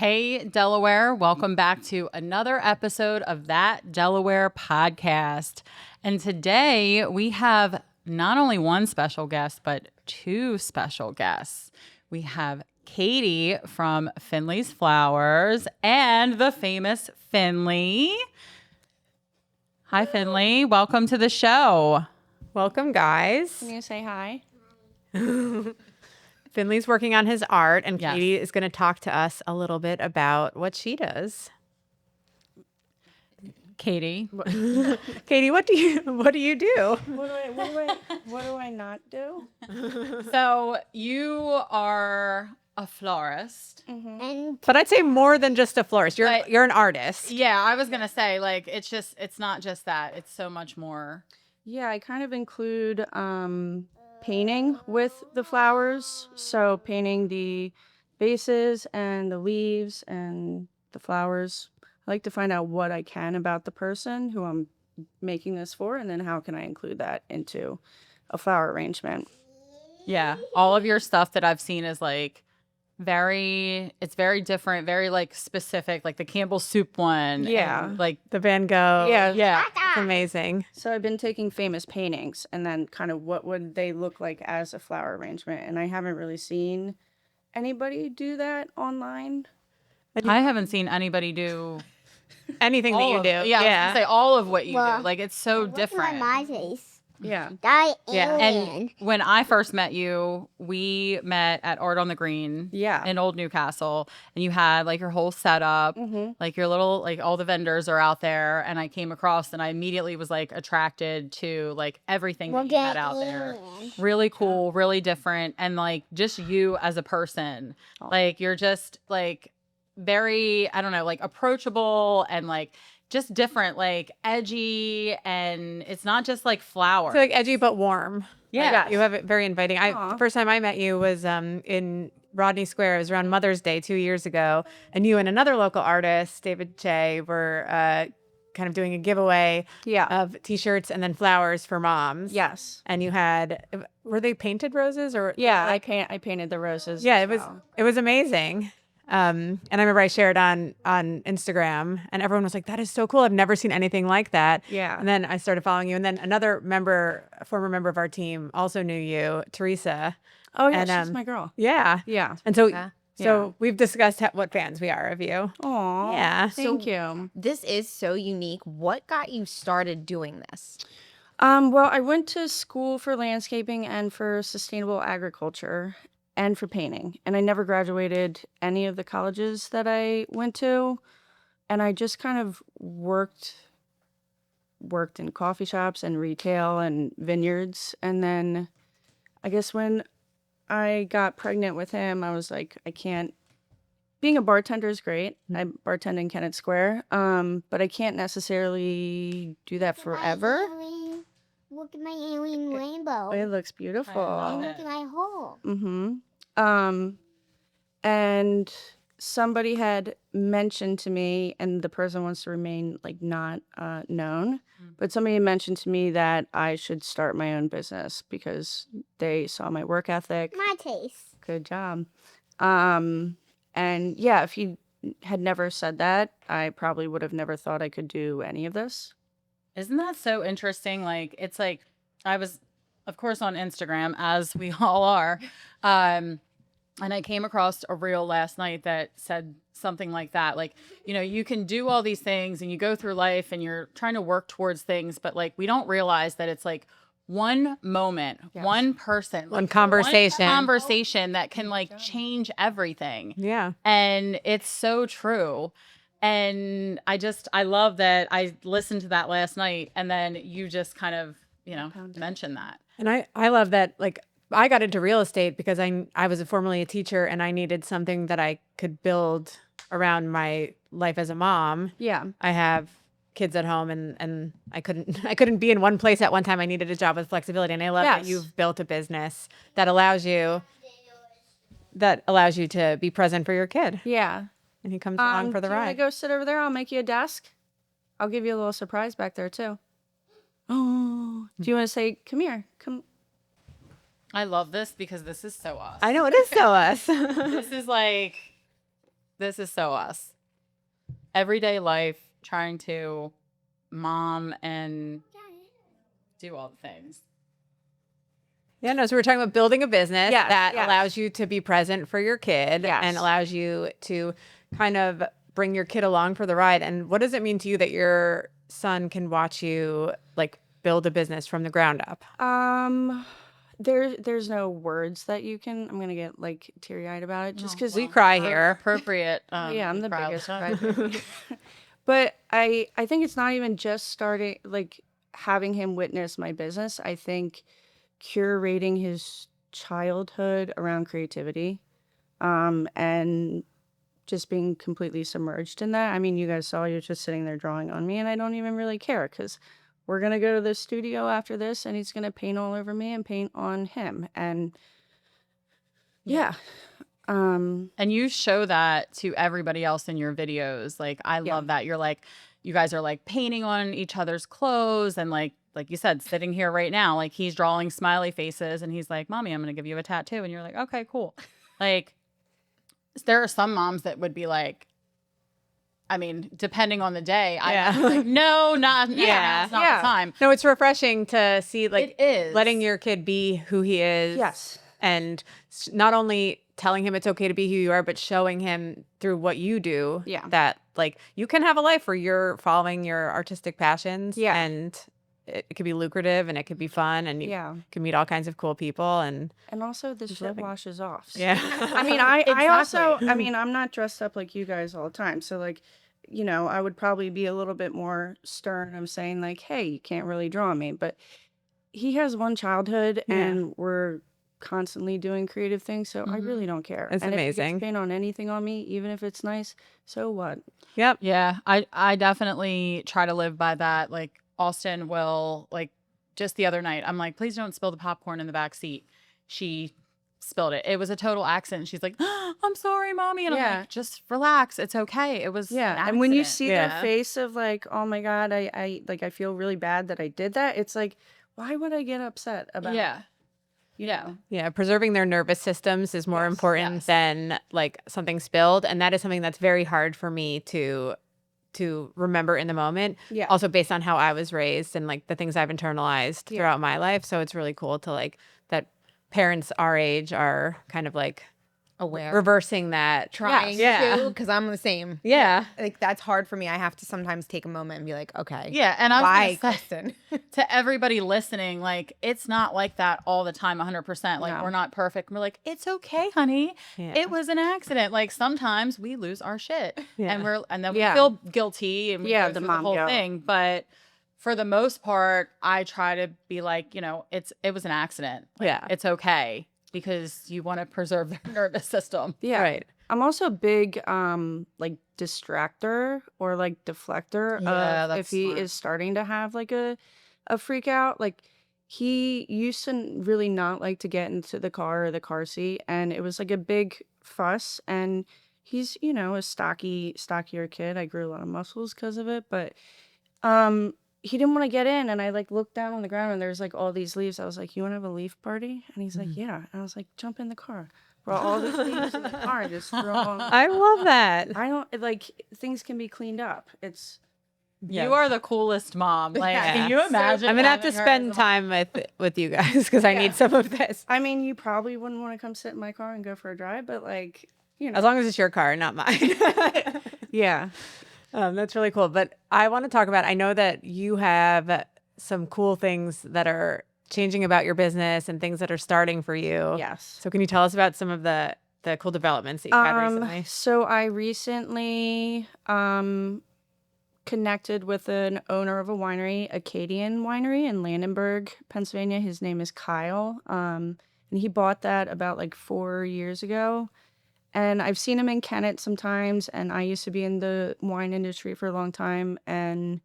Hey, Delaware. Welcome back to another episode of That Delaware podcast. And today we have not only one special guest, but two special guests. We have Katie from Finley's Flowers and the famous Finley. Hi, Finley. Welcome to the show. Welcome, guys. Can you say hi? Finley's working on his art, and Yes. Katie is going to talk to us a little bit about what she does. Katie. Katie, what do you do? What do I not do? So you are a florist. But I'd say more than just a florist. You're an artist. Yeah, I was going to say, like, it's not just that. It's so much more. Yeah, I kind of include painting with the flowers. So painting the vases and the leaves and the flowers. I like to find out what I can about the person who I'm making this for, and then how can I include that into a flower arrangement. Yeah. All of your stuff that I've seen is like it's very different, very like specific, like the Campbell soup one. Yeah. And, like, The Van Gogh. Yeah. It's amazing. So I've been taking famous paintings and then kind of what would they look like as a flower arrangement, and I haven't really seen anybody do that online. I haven't seen anybody do Anything that all you of, do. Yeah, I was gonna say all of what you do. Like, it's so different. My face. Yeah. Die Yeah. alien. And when I first met you, we met at Art on the Green Yeah. in Old Newcastle, and you had like your whole setup, like your little, like all the vendors are out there, and I came across and I immediately was like attracted to like everything that you had out there. Really cool, really different, and like just you as a person. Like, you're just like very, I don't know, like approachable and like just different, like edgy, and it's not just like flowers. So like edgy but warm. Yeah. You have it very inviting. Aw. The first time I met you was in Rodney Square. It was around Mother's Day 2 years ago. And you and another local artist, David Che, were kind of doing a giveaway Yeah. of T-shirts and then flowers for moms. Yes. And you had, were they painted roses or? Yeah, I painted the roses. Yeah, as it well. was amazing. And I remember I shared on Instagram, and everyone was like, "That is so cool! I've never seen anything like that." Yeah. And then I started following you, and then another former member of our team, also knew you, Teresa. Oh yeah, And, she's my girl. Yeah. Yeah. And so, Yeah. we've discussed what fans we are of you. Aw. Yeah. Thank you. This is so unique. What got you started doing this? Well, I went to school for landscaping and for sustainable agriculture and for painting, and I never graduated any of the colleges that I went to, and I just kind of worked in coffee shops and retail and vineyards, and then I guess when I got pregnant with him, I was like, I can't. Being a bartender is great. I bartend in Kennett Square, but I can't necessarily do that forever. Look at my alien rainbow. It looks beautiful. love Look at my hole. And somebody had mentioned to me, and the person wants to remain like not known, but somebody had mentioned to me that I should start my own business because they saw my work ethic. My taste. Good job. And yeah, if you had never said that, I probably would have never thought I could do any of this. Isn't that so interesting? Like, it's like I was, of course, on Instagram, as we all are. And I came across a reel last night that said something like that. Like, you know, you can do all these things and you go through life and you're trying to work towards things, but like, we don't realize that it's like one moment, one person, One like, conversation. one conversation that can like change everything. Yeah. And it's so true. And I love that I listened to that last night, and then you just kind of, you know, mentioned that. And I love that, like, I got into real estate because I was formerly a teacher, and I needed something that I could build around my life as a mom. Yeah. I have kids at home, and I couldn't be in one place at one time. I needed a job with flexibility, and I love that Yes. you've built a business that allows you to be present for your kid, Yeah. and he comes along for the do you wanna ride. go sit over there? I'll make you a desk. I'll give you a little surprise back there too. Oh, do you want to say, come here? Come. I love this because this is so us. I know it is so us. This is like This is so us. Everyday life, trying to mom and do all the things. Yeah, no, so we're talking about building a business Yes, that yes. allows you to be present for your kid Yes. and allows you to kind of bring your kid along for the ride. And what does it mean to you that your son can watch you like build a business from the ground up? There's no words that you can. I'm gonna get like teary eyed about it just because We cry here. Appropriate. yeah, I'm we the cry all biggest time. crybaby. But I think it's not even just starting like having him witness my business. I think curating his childhood around creativity, and just being completely submerged in that. I mean, you guys saw you're just sitting there drawing on me, and I don't even really care because we're gonna go to the studio after this, and he's gonna paint all over me and paint on him, and yeah. And you show that to everybody else in your videos. Like, I love that. You're like, you guys are like painting on each other's clothes and like you said, sitting here right now, like he's drawing smiley faces and he's like, Mommy, I'm going to give you a tattoo. And you're like, okay, cool. Like, there are some moms that would be like, I mean, depending on the day, Yeah. I'm like, no, not Yeah. it's not Yeah. the time. No, it's refreshing to see like It is. letting your kid be who he is. Yes. And not only telling him it's okay to be who you are, but showing him through what you do Yeah. that like you can have a life where you're following your artistic passions. Yeah. And it could be lucrative and it could be fun and you Yeah. can meet all kinds of cool people. And And also, this shit living. washes off. So- yeah. I mean, I also, I mean, I'm not dressed up like you guys all the time. So, like, you know, I would probably be a little bit more stern of saying, like, hey, you can't really draw me. But he has one childhood Yeah. and we're constantly doing creative things. So I really don't care. It's and amazing. If he gets paint on anything on me, even if it's nice, so what? Yep. Yeah, I definitely try to live by that. Like Austin will like just the other night, I'm like, please don't spill the popcorn in the back seat. She spilled it. It was a total accident. She's like, I'm sorry, Mommy. And I'm Yeah. like, just relax. It's okay. It was Yeah. an And when you accident. see Yeah. their face of like, oh my God, I like, I feel really bad that I did that. It's like, why would I get upset about Yeah. you Yeah. know? Yeah, preserving their nervous systems is more Yes, important yes. than like something spilled, and that is something that's very hard for me to remember in the moment. Yeah. Also based on how I was raised and like the things I've internalized throughout my life, so it's really cool to like that parents our age are kind of like Aware. reversing that. Trying Yeah. to, because I'm the same. Yeah. Like, that's hard for me. I have to sometimes take a moment and be like, okay. Yeah. And I Why, was gonna say Kristen? to everybody listening, like, it's not like that all the time, 100%. Like, No. we're not perfect. We're like, it's okay, honey. Yeah. It was an accident. Like, sometimes we lose our shit. Yeah. And then we Yeah. feel guilty and we Yeah, go the through mom whole guilt. thing. But for the most part, I try to be like, you know, it was an accident. Like, Yeah. it's okay because you want to preserve their nervous system. Yeah. Right. I'm also a big like distractor or like deflector Yeah, of that's if he smart. is starting to have like a freak out. Like he used to really not like to get into the car or the car seat, and it was like a big fuss. And he's, you know, a stockier kid. I grew a lot of muscles because of it, but he didn't want to get in, and I like looked down on the ground and there's like all these leaves. I was like, you want to have a leaf party? And he's like, yeah. And I was like, jump in the car. Brought all the leaves in the car and just threw them on. I love that. I don't like things can be cleaned up. It's You are the coolest mom. Like, Yeah. can you imagine? I'm gonna have to having her spend as a time with you guys because I need some of this. I mean, you probably wouldn't want to come sit in my car and go for a drive, but like, you know. As long as it's your car, not mine. Yeah. That's really cool. But I want to talk about, I know that you have some cool things that are changing about your business and things that are starting for you. Yes. So can you tell us about some of the cool developments that you had recently? So I recently connected with an owner of a winery, Acadian Winery in Landenberg, Pennsylvania. His name is Kyle. And he bought that about like 4 years ago. And I've seen him in Kennett sometimes, and I used to be in the wine industry for a long time, and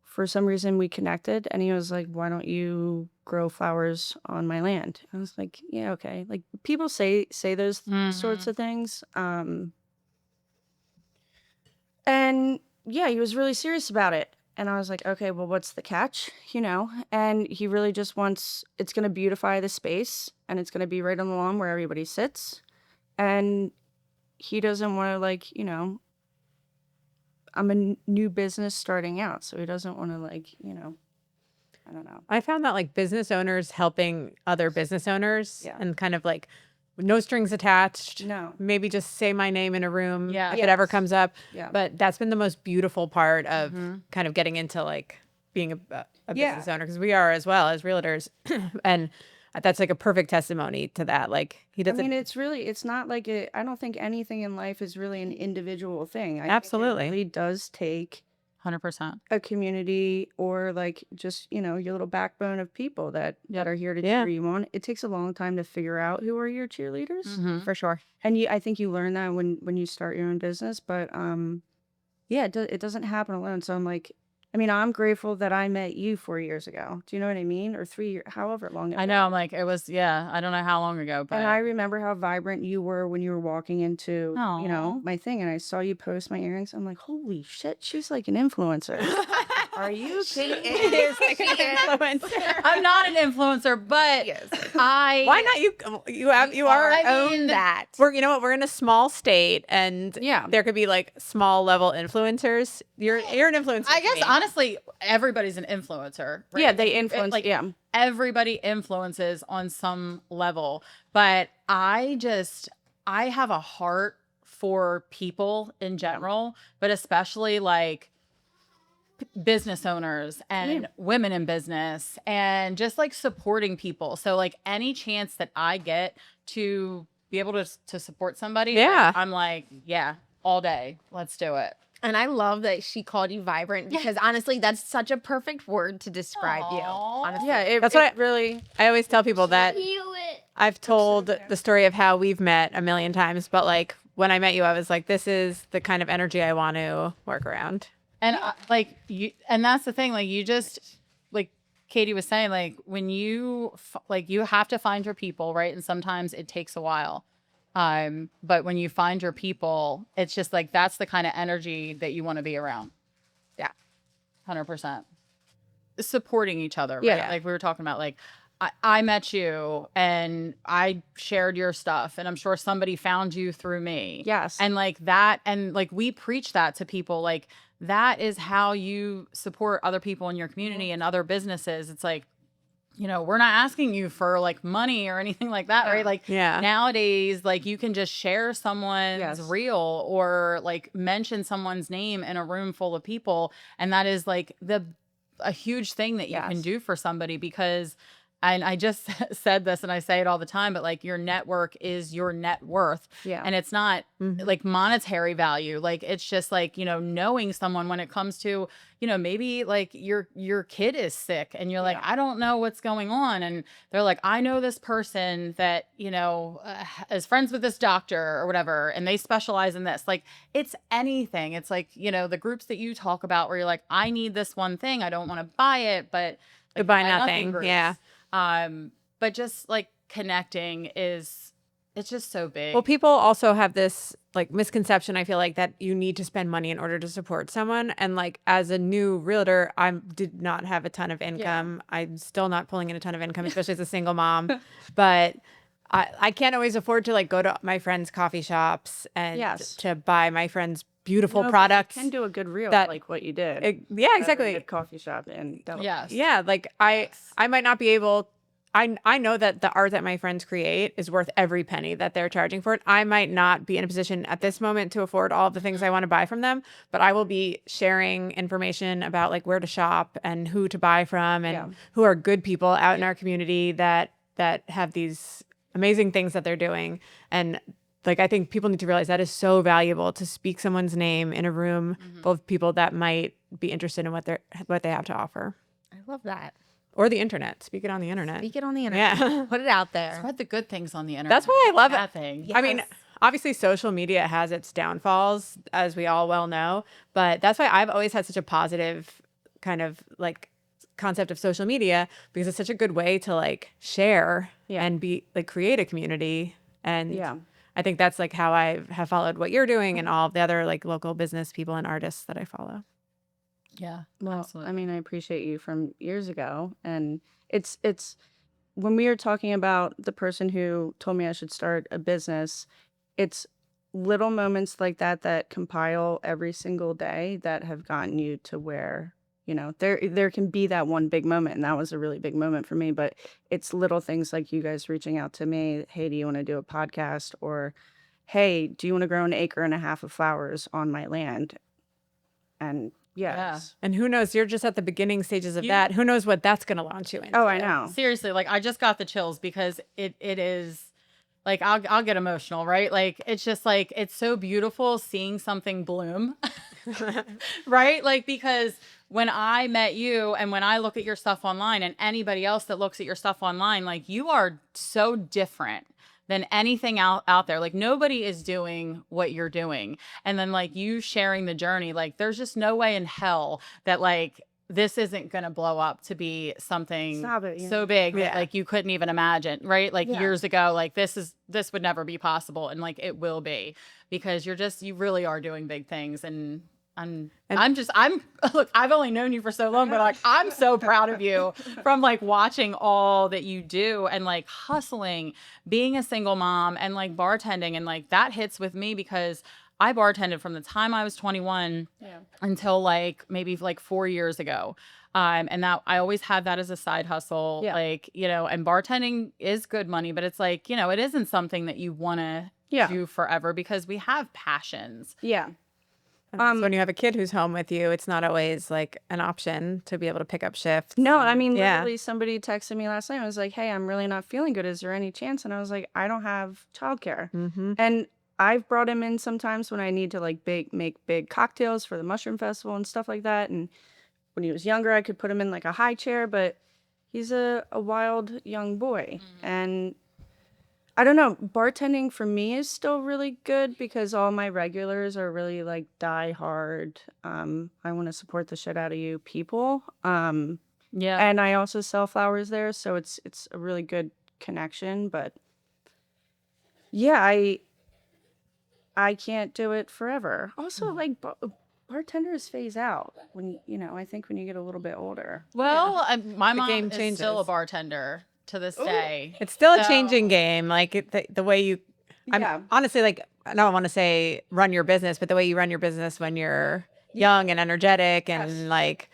for some reason we connected, and he was like, why don't you grow flowers on my land? I was like, yeah, okay. Like people say those sorts of things. And yeah, he was really serious about it. And I was like, okay, well, what's the catch? You know, and he really just wants, it's going to beautify the space, and it's going to be right on the lawn where everybody sits. And he doesn't want to, like, I'm a new business starting out, so he doesn't want to, like, I don't know. I found that like business owners helping other business owners and kind of like no strings attached. No. Maybe just say my name in a room Yeah. if it ever comes up. Yeah. But that's been the most beautiful part of kind of getting into like being a business owner, because we are as well as realtors. And that's like a perfect testimony to that. Like he doesn't. I mean, it's not like I don't think anything in life is really an individual thing. I Absolutely. think it really does take 100%. a community, or like just, your little backbone of people that are here to cheer you on. It takes a long time to figure out who are your cheerleaders. For sure. And I think you learn that when you start your own business, but it doesn't happen alone. So I'm like, I'm grateful that I met you 4 years ago. Do you know what I mean? Or 3 years, however long. I know. I'm like, it was, I don't know how long ago, but And I remember how vibrant you were when you were walking into, Aw. my thing. And I saw you post my earrings. I'm like, holy shit, she's like an influencer. Are you kidding? It is like an influencer. I'm not an influencer, but Why not you? You are. I mean, that. We're we're in a small state, and there could be like small level influencers. You're an influencer. I to guess me. honestly, everybody's an influencer. Right? Yeah, they influence. Like, yeah. everybody influences on some level, but I have a heart for people in general, but especially like business owners and women in business, and just like supporting people. So like any chance that I get to be able to support somebody, like, I'm like, all day, let's do it. And I love that she called you vibrant, because honestly, that's such a perfect word to describe you. Honestly. Yeah, That's what I always tell people that I've told the story of how we've met a million times, but like when I met you, I was like, this is the kind of energy I want to work around. And like you, and that's the thing, like you just, like Katie was saying, like when you you have to find your people, right? And sometimes it takes a while. But when you find your people, it's just like, that's the kind of energy that you want to be around. Yeah. 100%. Supporting each other. Right? Yeah. Like we were talking about, like I met you and I shared your stuff, and I'm sure somebody found you through me. Yes. And like that, and like we preach that to people, like that is how you support other people in your community and other businesses. It's like, we're not asking you for like money or anything like that, right? Like nowadays, like you can just share someone's reel or like mention someone's name in a room full of people. And that is like a huge thing that you can do for somebody, because, and I just said this and I say it all the time, but like your network is your net worth. Yeah. And it's not like monetary value. Like it's just like, knowing someone when it comes to, maybe like your kid is sick and you're like, I don't know what's going on. And they're like, I know this person that, is friends with this doctor or whatever, and they specialize in this. Like it's anything. It's like, the groups that you talk about where you're like, I need this one thing. I don't want to buy it, but like, buy nothing. groups. Yeah. But just like connecting it's just so big. Well, people also have this like misconception, I feel like, that you need to spend money in order to support someone. And like as a new realtor, I did not have a ton of income. I'm still not pulling in a ton of income, especially as a single mom. But I can't always afford to like go to my friends' coffee shops and to buy my friends' beautiful products. You can do a good reel like what you did. Exactly. At a coffee shop in Delaware. Yes. Yeah, like I might not be able. I know that the art that my friends create is worth every penny that they're charging for it. I might not be in a position at this moment to afford all of the things I want to buy from them, but I will be sharing information about like where to shop and who to buy from, and who are good people out in our community that have these amazing things that they're doing. And like, I think people need to realize that is so valuable, to speak someone's name in a room full of people that might be interested in what they have to offer. I love that. Or the internet. Speak it on the internet. Speak it on the internet. Yeah. Put it out there. Spread the good things on the internet. That's why I love that it. thing. Yes. I mean, obviously social media has its downfalls, as we all well know, but that's why I've always had such a positive kind of like concept of social media, because it's such a good way to like share and be like create a community. And I think that's like how I have followed what you're doing and all of the other like local business people and artists that I follow. Yeah. Well, absolutely. I mean, I appreciate you from years ago. And it's when we were talking about the person who told me I should start a business, it's little moments like that compile every single day that have gotten you to where, there can be that one big moment, and that was a really big moment for me, but it's little things like you guys reaching out to me, hey, do you want to do a podcast? Or, hey, do you want to grow an acre and a half of flowers on my land? And yes. And who knows, you're just at the beginning stages of that. Who knows what that's going to launch you into. Oh, I know. Seriously, like I just got the chills because it is like I'll get emotional, right? Like it's just like it's so beautiful seeing something bloom. Right? Like because when I met you and when I look at your stuff online and anybody else that looks at your stuff online, like you are so different than anything out there. Like nobody is doing what you're doing. And then like you sharing the journey, like there's just no way in hell that like this isn't going to blow up to be something so big that like you couldn't even imagine, right? Like years ago, like this would never be possible. And like it will be because you really are doing big things. And look, I've only known you for so long, but like, I'm so proud of you from like watching all that you do and like hustling, being a single mom and like bartending. And like, that hits with me because I bartended from the time I was 21 until like maybe like 4 years ago. And that I always had that as a side hustle, like, and bartending is good money, but it's like, it isn't something that you want to do forever because we have passions. Yeah. So when you have a kid who's home with you, it's not always like an option to be able to pick up shifts. No, I mean, literally somebody texted me last night. I was like, hey, I'm really not feeling good. Is there any chance? And I was like, I don't have childcare. And I've brought him in sometimes when I need to like make big cocktails for the mushroom festival and stuff like that. And when he was younger, I could put him in like a high chair, but he's a wild young boy. And I don't know, bartending for me is still really good because all my regulars are really like die hard. I want to support the shit out of you people. And I also sell flowers there, so it's a really good connection. But yeah, I can't do it forever. Also, like bartenders phase out when I think when you get a little bit older. Well, my mom game is changes. still a bartender to this day. It's still a changing game. Like the way you, I'm honestly like, I don't want to say run your business, but the way you run your business when you're young and energetic and like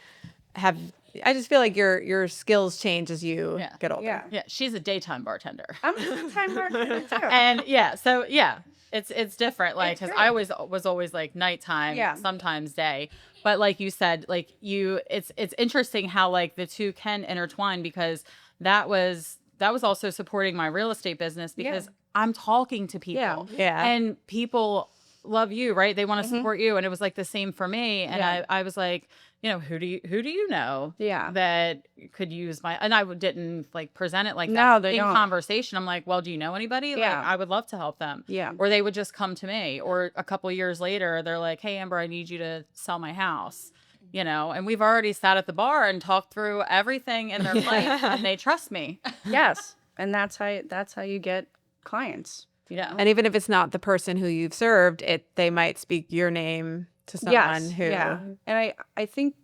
I just feel like your skills change as you get older. Yeah, she's a daytime bartender. I'm a daytime bartender too. And it's different. Like, because I was always like nighttime, sometimes day. But like you said, like it's interesting how like the two can intertwine because that was also supporting my real estate business because I'm talking to people. And people love you, right? They want to support you. And it was like the same for me. And I was like, who do you know that could use my, and I didn't like present it like that in conversation. I'm like, well, do you know anybody? Like, I would love to help them. Or they would just come to me. Or a couple of years later, they're like, hey, Amber, I need you to sell my house. And we've already sat at the bar and talked through everything in their life and they trust me. Yes. And that's how you get clients. Yeah. And even if it's not the person who you've served, they might speak your name to someone who. Yeah. And I think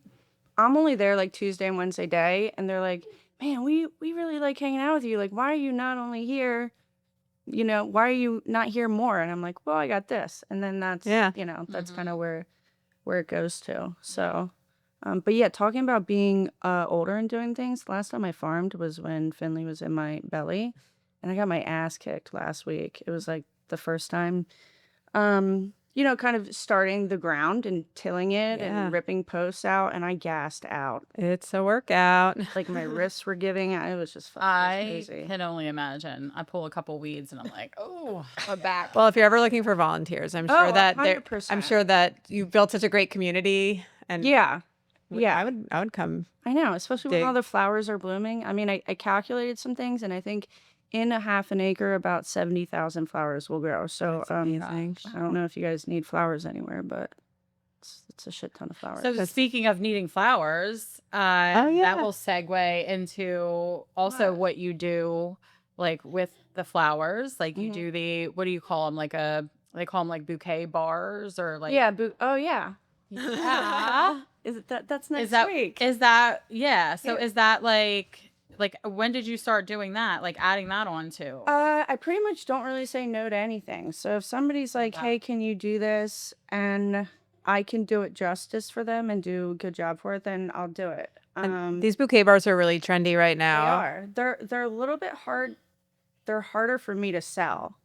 I'm only there like Tuesday and Wednesday day. And they're like, man, we really like hanging out with you. Like, why are you not only here? Why are you not here more? And I'm like, well, I got this. And then that's, that's kind of where it goes to. So, but yeah, talking about being older and doing things, last time I farmed was when Finley was in my belly. And I got my ass kicked last week. It was like the first time, kind of starting the ground and tilling it and ripping posts out. And I gassed out. It's a workout. Like my wrists were giving out. It was just crazy. I can only imagine. I pull a couple weeds and I'm like, oh, my back. Well, if you're ever looking for volunteers, I'm sure that 100%. I'm sure that you built such a great community. And yeah, I would come. I know, especially when all the flowers are blooming. I mean, I calculated some things, and I think in a half an acre, about 70,000 flowers will grow. So amazing. I don't know if you guys need flowers anywhere, but it's a shit ton of flowers. So speaking of needing flowers, that will segue into also what you do, like with the flowers. Like you do what do you call them? They call them like bouquet bars or like. Yeah. Yeah. Is it that's next week? Is that, So is that like, Like, when did you start doing that? Like, adding that on too? I pretty much don't really say no to anything. So if somebody's like, "Hey, can you do this?" and I can do it justice for them and do a good job for it, then I'll do it. And these bouquet bars are really trendy right They now. are. They're a little bit hard. They're harder for me to sell.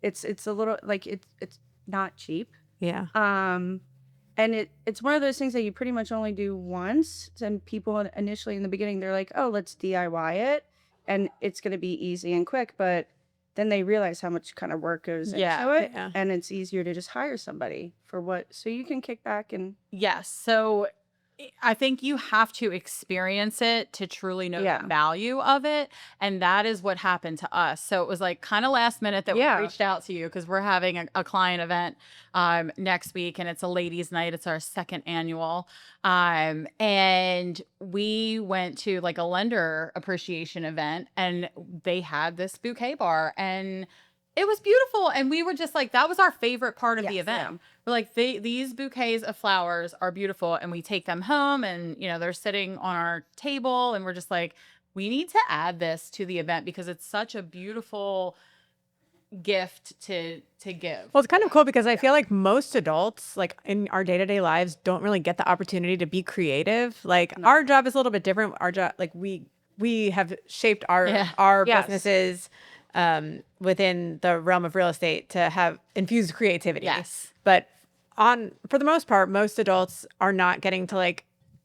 It's a little like it's not cheap. Yeah. And it's one of those things that you pretty much only do once. And people initially in the beginning, they're like, "Oh, let's DIY it, and it's going to be easy and quick." But then they realize how much kind of work goes into it, Yeah. and it's easier to just hire somebody for what, so you can kick back and Yes. So I think you have to experience it to truly know the value of it. And that is what happened to us. So it was like kind of last minute that we reached out to you because we're having a client event next week, and it's a ladies' night. It's our second annual. And we went to like a lender appreciation event, and they had this bouquet bar, and it was beautiful. And we were just like, that was our favorite part of the event. We're like, these bouquets of flowers are beautiful, and we take them home, and they're sitting on our table, and we're just like, we need to add this to the event because it's such a beautiful gift to give. Well, it's kind of cool because I feel like most adults, like in our day-to-day lives, don't really get the opportunity to be creative. Like our job is a little bit different. Our job, like we have shaped our businesses within the realm of real estate to have infused creativity. Yes. But for the most part, most adults are not getting to like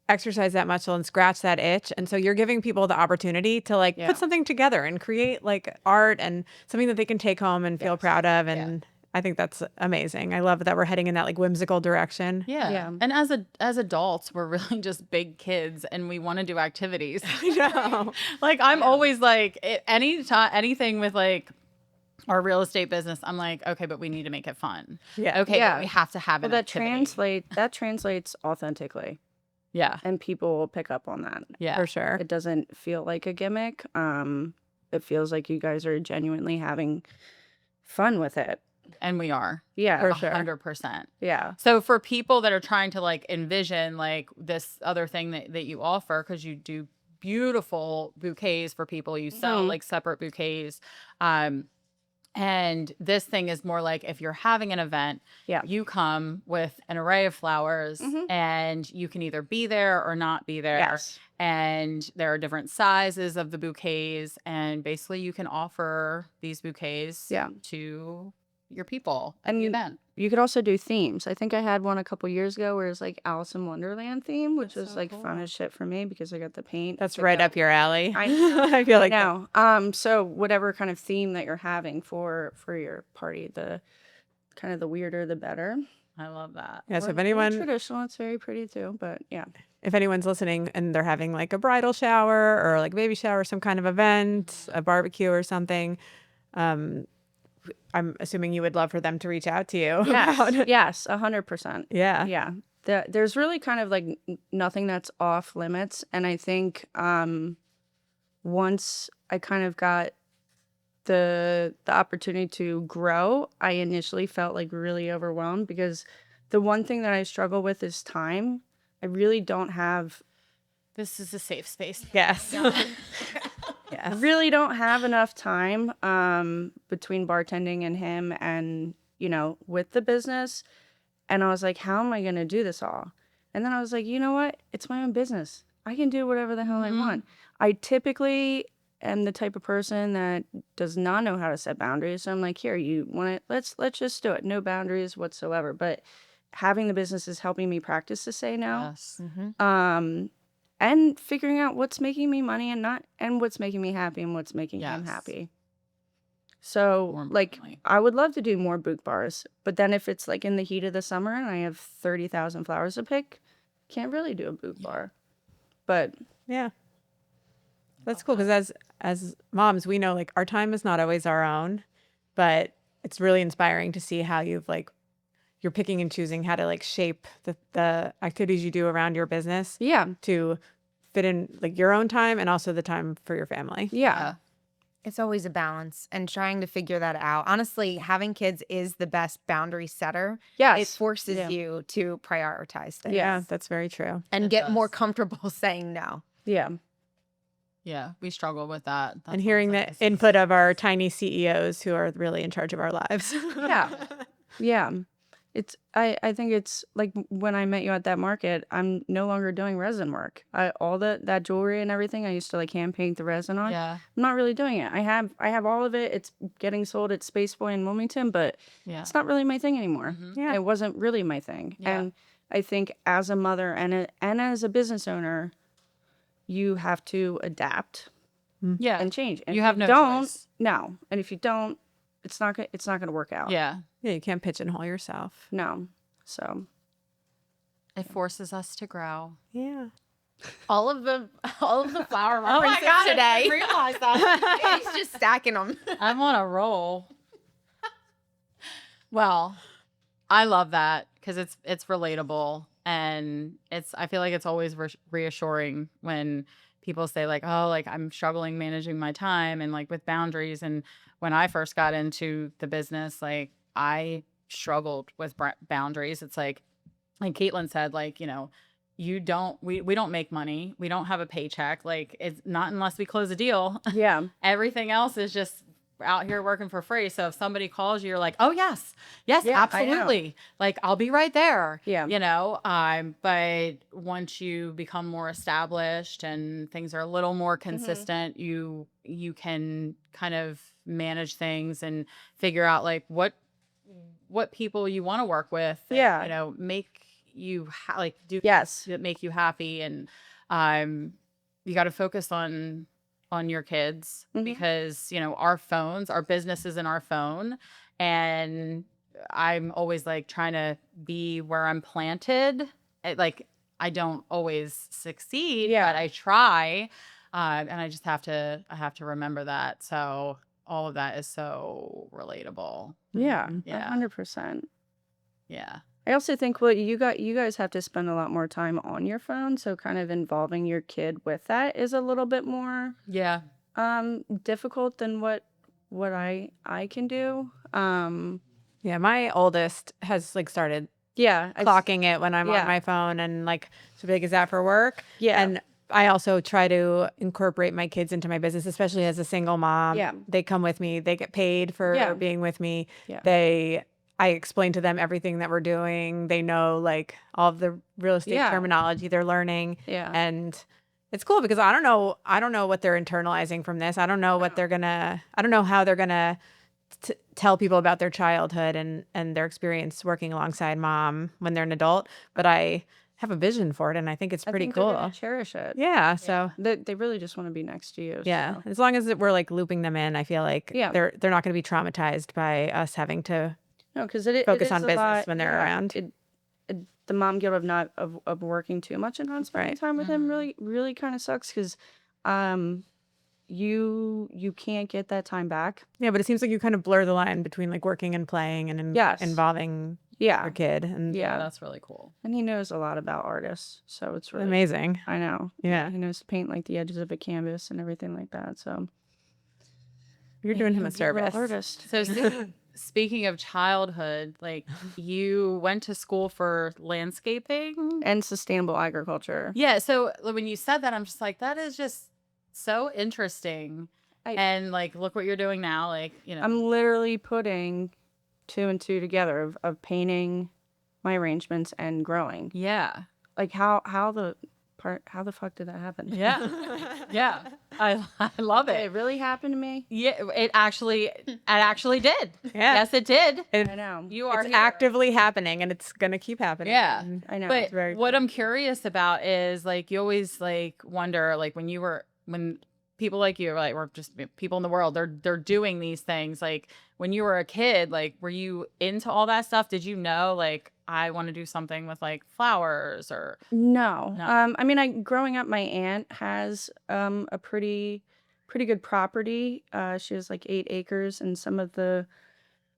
exercise that muscle and scratch that itch. And so you're giving people the opportunity to like put something together and create like art and something that they can take home and feel proud of. And I think that's amazing. I love that we're heading in that like whimsical direction. Yeah. And as adults, we're really just big kids, and we want to do activities. I know. Like I'm always like anything with like our real estate business, I'm like, okay, but we need to make it fun. Yeah. Okay, but we have to have well, an activity. that translates authentically. Yeah. And people will pick up on that. Yeah. For sure. It doesn't feel like a gimmick. It feels like you guys are genuinely having fun with it. And we are. Yeah. For sure. 100%. Yeah. So for people that are trying to like envision like this other thing that you offer, because you do beautiful bouquets for people, you sell like separate bouquets. And this thing is more like if you're having an event, you come with an array of flowers and you can either be there or not be there. Yes. And there are different sizes of the bouquets. And basically you can offer these bouquets to your people at the event. You could also do themes. I think I had one a couple years ago where it was like Alice in Wonderland theme, which was so like fun as shit for me because I got the paint. That's right up your alley. I feel like no. So whatever kind of theme that you're having for your party, the kind of the weirder the better. I love that. Yeah, so if Or anyone traditional, it's very pretty too. But yeah. If anyone's listening and they're having like a bridal shower or like a baby shower, some kind of event, a barbecue or something, I'm assuming you would love for them to reach out to you. Yes, 100%. Yeah. Yeah. There's really kind of like nothing that's off limits. And I think once I kind of got the opportunity to grow, I initially felt like really overwhelmed because the one thing that I struggle with is time. I really don't have. This is a safe space. Yes. I really don't have enough time between bartending and him and, with the business. And I was like, how am I going to do this all? And then I was like, you know what? It's my own business. I can do whatever the hell I want. I typically am the type of person that does not know how to set boundaries. So I'm like, here, you want it? Let's just do it. No boundaries whatsoever. But having the business is helping me practice to say no. Yes. And figuring out what's making me money and what's making me happy and what's making him happy. So like I would love to do more book bars, but then if it's like in the heat of the summer and I have 30,000 flowers to pick, can't really do a book bar. But yeah. That's cool because as moms, we know like our time is not always our own, but it's really inspiring to see how you're picking and choosing how to like shape the activities you do around your business to fit in like your own time and also the time for your family. Yeah. It's always a balance and trying to figure that out. Honestly, having kids is the best boundary setter. Yes. It forces you to prioritize things. Yeah, that's very true. And get more comfortable saying no. Yeah. Yeah, we struggle with that. And That's hearing also the nice. input of our tiny CEOs who are really in charge of our lives. Yeah. Yeah. I think it's like when I met you at that market, I'm no longer doing resin work. All that jewelry and everything I used to like hand paint the resin on. Yeah. I'm not really doing it. I have all of it. It's getting sold at Spaceboy in Wilmington, but Yeah. it's not really my thing anymore. Yeah. It wasn't really my thing. Yeah. And I think as a mother and as a business owner, you have to adapt Yeah. and change. And You if have no don't, choice. no. And if you don't, it's not gonna work out. Yeah. Yeah, you can't pigeonhole yourself. No. So It forces us to grow. Yeah. All of the flower my references God, I today. didn't realize that. He's just stacking them. I'm on a roll. Well, I love that because it's relatable, and I feel like it's always reassuring when people say like, oh, like I'm struggling managing my time and like with boundaries. And when I first got into the business, like I struggled with boundaries. It's like Caitlin said, like, we don't make money. We don't have a paycheck. Like it's not unless we close a deal. yeah. Everything else is just out here working for free. So if somebody calls you, you're like, oh yes, Yeah, I know. absolutely. Like I'll be right there. Yeah. But once you become more established and things are a little more consistent, you can kind of manage things and figure out like what people you want to work with. that, Yeah. Make you do Yes. that make you happy. And you got to focus on your kids because our business is in our phone, and I'm always like trying to be where I'm planted. I don't always succeed, Yeah. but I try, and I just have to remember that. So all of that is so relatable. Yeah. Yeah. 100%. Yeah. I also think you guys have to spend a lot more time on your phone, so kind of involving your kid with that is a little bit more Yeah. difficult than what I can do. Yeah, my oldest has like started Yeah. clocking it when I'm Yeah. on my phone and like, so big is that for work? Yeah. And I also try to incorporate my kids into my business, especially as a single mom. Yeah. They come with me. They get paid for Yeah. being with me. Yeah. I explain to them everything that we're doing. They know like all of the real estate Yeah. terminology they're learning. Yeah. And it's cool because I don't know what they're internalizing from this. I don't know what I don't know how they're gonna tell people about their childhood and their experience working alongside mom when they're an adult. But I have a vision for it, and I think it's pretty I think they're cool. gonna cherish it. Yeah. So They really just want to be next to you. yeah, So. as long as we're like looping them in, I feel like Yeah. they're not going to be traumatized by us having to No, because focus is on a business lot- when they're yeah, around. The mom guilt of working too much and not spending Right. time with him really kind of sucks because you can't get that time back. Yeah, but it seems like you kind of blur the line between like working and playing and Yes. involving Yeah. your kid. And Yeah. That's really cool. And he knows a lot about artists, so it's really amazing. I know. Yeah. He knows to paint like the edges of a canvas and everything like that. So You're doing him a he's a real service. artist. So speaking of childhood, like you went to school for landscaping And sustainable agriculture. Yeah. So when you said that, I'm just like, that is just so interesting. And like, look what you're doing now. Like, I'm literally putting 2 and 2 together of painting my arrangements and growing. Yeah. Like how the fuck did that happen? Yeah. Yeah. I love Did it. it really happen to me? Yeah. It actually did. Yeah. Yes, it did. I know. You are It's here. actively happening, and it's gonna keep happening. Yeah. And I know. But very what cool. I'm curious about is like you always like wonder like when people like you like or just people in the world they're doing these things like when you were a kid like were you into all that stuff? Did you know like I want to do something with like flowers or No. No. I mean, growing up, my aunt has a pretty good property. She has like 8 acres, and some of the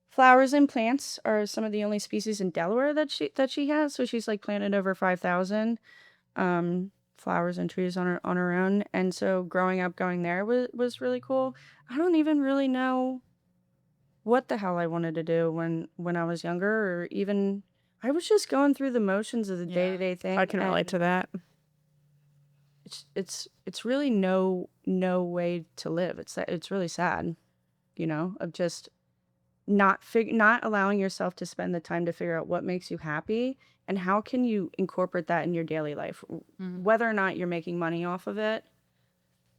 flowers and plants are some of the only species in Delaware that she has. So she's like planted over 5,000 flowers and trees on her own. And so growing up, going there was really cool. I don't even really know what the hell I wanted to do when I was younger, or even I was just going through the motions of the Yeah. day-to-day thing. I can relate and to that. it's really no way to live. It's really sad, of just not allowing yourself to spend the time to figure out what makes you happy and how can you incorporate that in your daily life, whether or not you're making money off of it.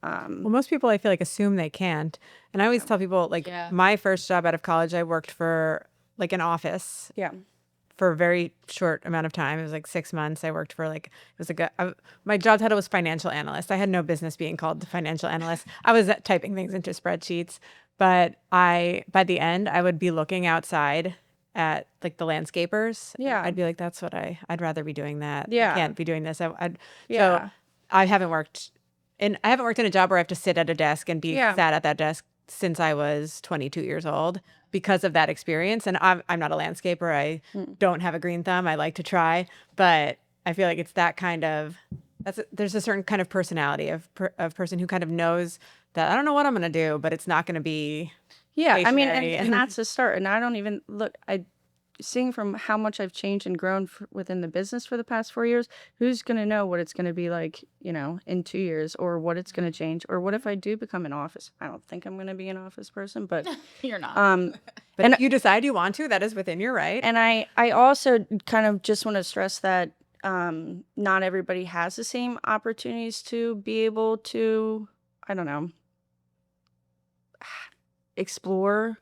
Well, most people I feel like assume they can't. And I always tell people like my first job out of college, I worked for like an office. Yeah. For a very short amount of time. It was like 6 months. I worked for my job title was financial analyst. I had no business being called the financial analyst. I was typing things into spreadsheets, but by the end, I would be looking outside at like the landscapers. Yeah. I'd be like, that's what I'd rather be doing that. Yeah. I can't be doing this. So I haven't worked in a job where I have to sit at a desk and be sat at that desk since I was 22 years old because of that experience. And I'm not a landscaper. I don't have a green thumb. I like to try, but I feel like it's that kind of, there's a certain kind of personality of person who kind of knows that I don't know what I'm going to do, but it's not going to be I mean, and that's a start. And I don't even seeing from how much I've changed and grown within the business for the past 4 years, who's going to know what it's going to be like, in 2 years, or what it's going to change, or what if I do become an office? I don't think I'm going to be an office person, but You're not. but if you decide you want to, that is within your right. And I also kind of just want to stress that not everybody has the same opportunities to be able to, I don't know, explore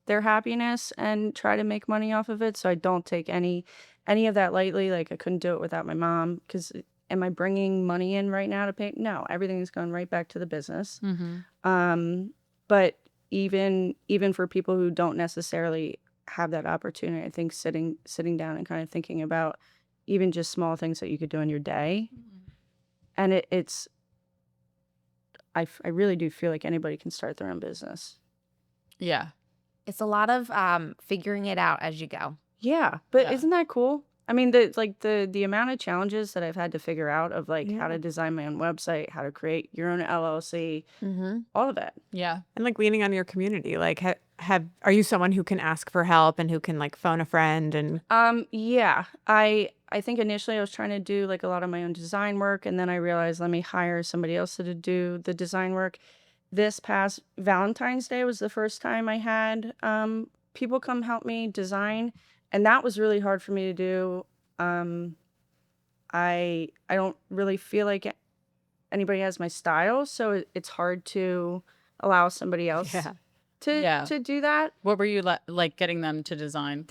their happiness and try to make money off of it. So I don't take any of that lightly. Like I couldn't do it without my mom, because am I bringing money in right now to pay? No, everything's going right back to the business. But even for people who don't necessarily have that opportunity, I think sitting down and kind of thinking about even just small things that you could do in your day. And I really do feel like anybody can start their own business. Yeah. It's a lot of figuring it out as you go. Yeah, but isn't that cool? I mean, the amount of challenges that I've had to figure out of how to design my own website, how to create your own LLC, all of it. Yeah. And like leaning on your community. Like are you someone who can ask for help and who can like phone a friend and yeah. I think initially I was trying to do like a lot of my own design work, and then I realized let me hire somebody else to do the design work. This past Valentine's Day was the first time I had people come help me design, and that was really hard for me to do. I don't really feel like anybody has my style, so it's hard to allow somebody else to do that. What were you like getting them to design?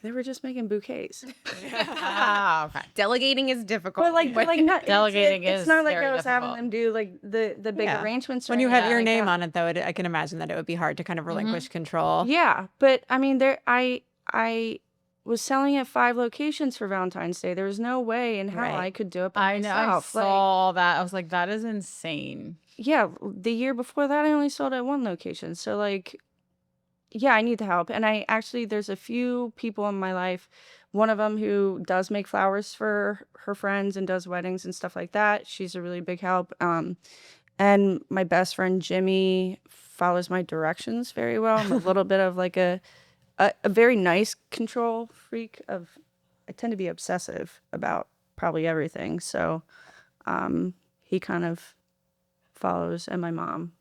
They were just making bouquets. Okay. Delegating is difficult. But not Delegating it's is not like very I was having difficult. them do like the big arrangements. when you have your name on it, though, I can imagine that it would be hard to kind of relinquish control. Yeah, but I mean, I was selling at 5 locations for Valentine's Day. There was no way in hell I could do it by I know. myself. I saw that. I was like, that is insane. Yeah, the year before that, I only sold at 1 location. So I need the help. And there's a few people in my life, one of them who does make flowers for her friends and does weddings and stuff like that. She's a really big help. And my best friend, Jimmy, follows my directions very well. I'm a little bit of like a very nice control freak. I tend to be obsessive about probably everything. So he kind of follows, and my mom.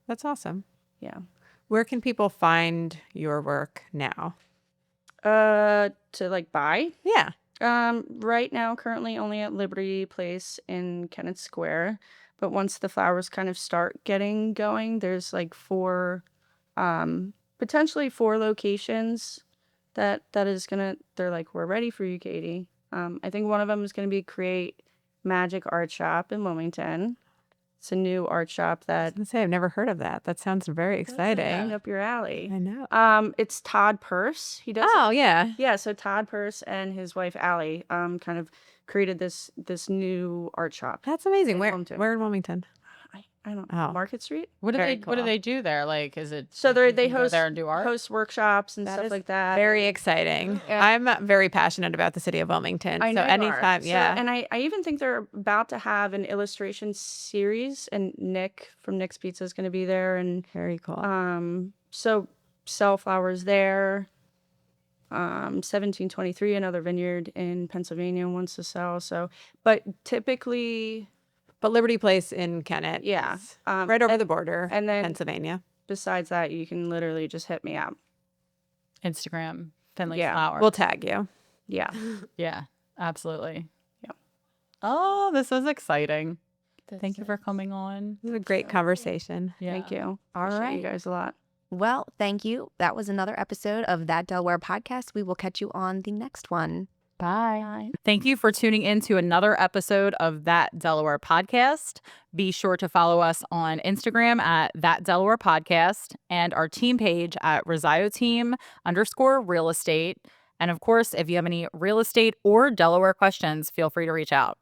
That's awesome. Yeah. Where can people find your work now? To buy? Yeah. Right now, currently only at Liberty Place in Kennett Square. But once the flowers kind of start getting going, there's potentially 4 locations that is gonna. They're like, we're ready for you, Katie. I think one of them is gonna be Create Magic Art Shop in Wilmington. It's a new art shop that I was gonna say I've never heard of that. That sounds very exciting. right up your alley. I know. It's Todd Purse. He does. Oh yeah. Yeah. So Todd Purse and his wife Allie kind of created this new art shop. That's amazing. in Where Wilmington. in Wilmington? I don't know. Oh. Market Street. What do Very they What do cool. they do there? Like, is it So you they can go host there and do art? host workshops and That stuff is like that. Very exciting. Yeah. I'm very passionate about the city of Wilmington. I know So you are. anytime, So- yeah. and I even think they're about to have an illustration series, and Nick from Nick's Pizza is going to be there, and Very cool. so sell flowers there. 1723, another vineyard in Pennsylvania, wants to sell. So, but typically, But Liberty Place in Kennett. Yeah. is right over the border, and then- Pennsylvania. Besides that, you can literally just hit me up. Instagram, Finley Yeah. Flower. We'll tag you. Yeah. Yeah, absolutely. Yep. Oh, this was exciting. Thank you for coming on. It was a great conversation. Yeah. Thank you. All Appreciate right. you guys a lot. Well, thank you. That was another episode of That Delaware podcast. We will catch you on the next one. Bye. Thank you for tuning in to another episode of That Delaware Podcast. Be sure to follow us on Instagram at That Delaware Podcast and our team page at Real Estate. And of course, if you have any real estate or Delaware questions, feel free to reach out.